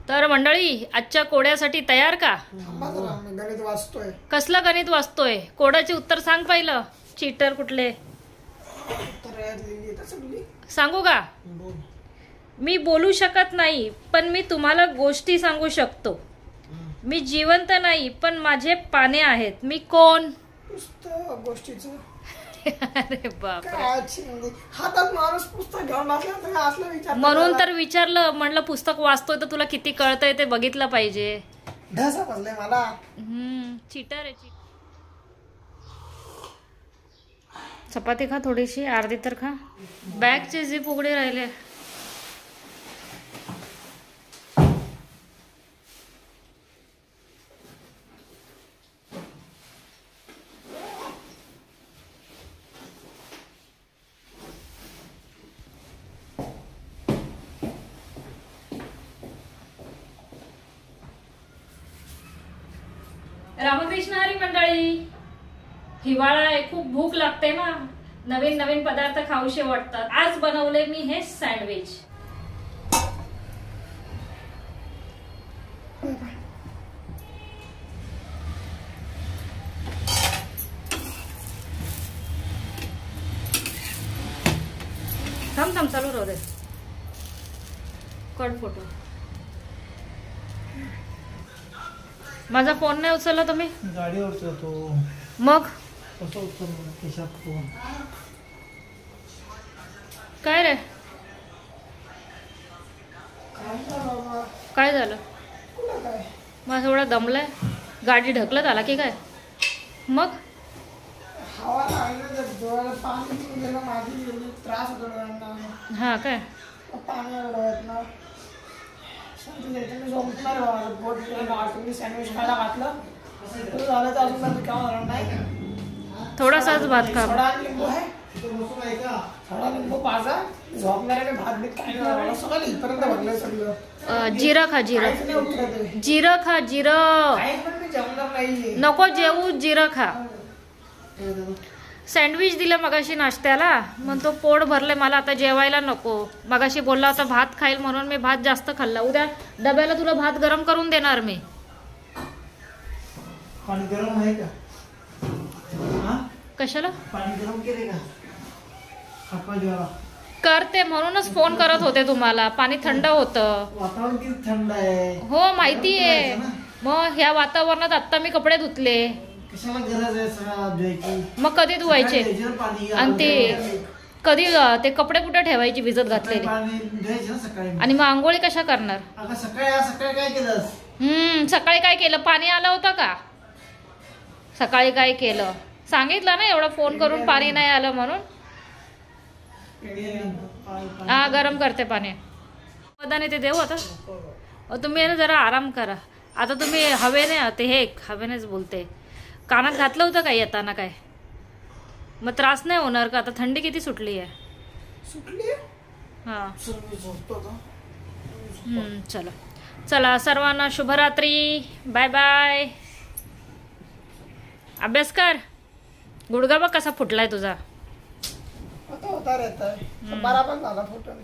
तर मंडळी आजच्या कोड्यासाठी तयार का? गणित वाचतोय. कसलं गणित वाचतोय? कोड्याचे उत्तर सांग पहिलं. चीटर कुठले सांगू का? मी बोलू शकत नाही पण मी तुम्हाला गोष्टी सांगू शकतो. मी जिवंत नाही पण माझे पाने आहेत. मी कोण? गोष्टीचं अरे बापरे, हातात माणूस पुस्तक घेऊन बसला म्हणून तर विचारलं. म्हणलं पुस्तक वाचतोय तर तुला किती कळतंय ते बघितलं पाहिजे. ढसा बसले मला. चीटर आहे. चपाती खा थोडीशी, अर्धी तर खा. बॅगचे झिप उघडे राहिले. रामकृष्ण हरी मंडळी. हिवाळा आहे, खूप भूक लागते ना, नवीन नवीन पदार्थ खाऊशे वाटतात. आज बनवले मी हे सँडविच. थांब थांब चालू राहू दे. Cut photo. माझा फोन नाही उचलला तुम्ही? गाडीवर होतो. मग कसं उचलला खिशात फोन? काय रे, काय झालं? माझा एवढा दमलाय, गाडी ढकलत आला की काय? मग हवा लागली तर डोळ्याला पाणी गेलं, माझी त्रास होतो डोळ्यांना. हा काय? पाणी डोळ्यात ना झोपणार बोट सँडविच खायला घातलं झालं तर अजून काम झालं नाही. थोडासाच भात खा. थोडा लिंबू आहे, थोडा लिंबू पाजा. झोपणाऱ्याने भात बीत काही नाही, सगळं इथपर्यंत भरलंय सगळं. जिरं खा, जिरं. जिरं खा, जिरं. मी जेवणार नाही. नको जेवू, जिरं खा. सँडविच दिलं मगाशी नाश्त्याला, म्हणतो पोट भरले मला, आता जेवायला नको. मगाशी बोलला होता भात खाईल म्हणून मी भात जास्त खाल्ला. उद्या डब्याला तुला भात गरम करून देणार मी. पाणी गरम आहे का? कशाला पाणी गरम केले का? करते म्हणूनच फोन करत होते तुम्हाला. पाणी थंड होतं. वातावरण किती थंड आहे. हो माहिती आहे. मग ह्या वातावरणात आता मी कपडे धुतले. कशाला गरज आहे सगळं धुवायची? मग कधी धुवायचे? आणि ते कधी ते कपडे कुठे ठेवायची भिजत घातलेले? आणि मग आंघोळी कशा करणार? सकाळी काय केलं? सकाळी काय केलं? पाणी आलं होतं का? सकाळी काय केलं सांगितलं ना, एवढा फोन करून पाणी नाही आलं म्हणून. हा गरम करते पाणी. मदाने ते देऊ आता. तुम्ही ना जरा आराम करा. आता तुम्ही हवेने, ते हे हवेनेच बोलते, कानात घातलं होतं काय येताना? काय मग त्रास नाही होणार का? आता थंडी किती सुटली आहे. हा चला चला, सर्वांना शुभरात्री. Bye bye. अभ्यास कर. गुडघा बघ कसा फुटलाय तुझा. होता रहता है, बराबर झाला फुटला.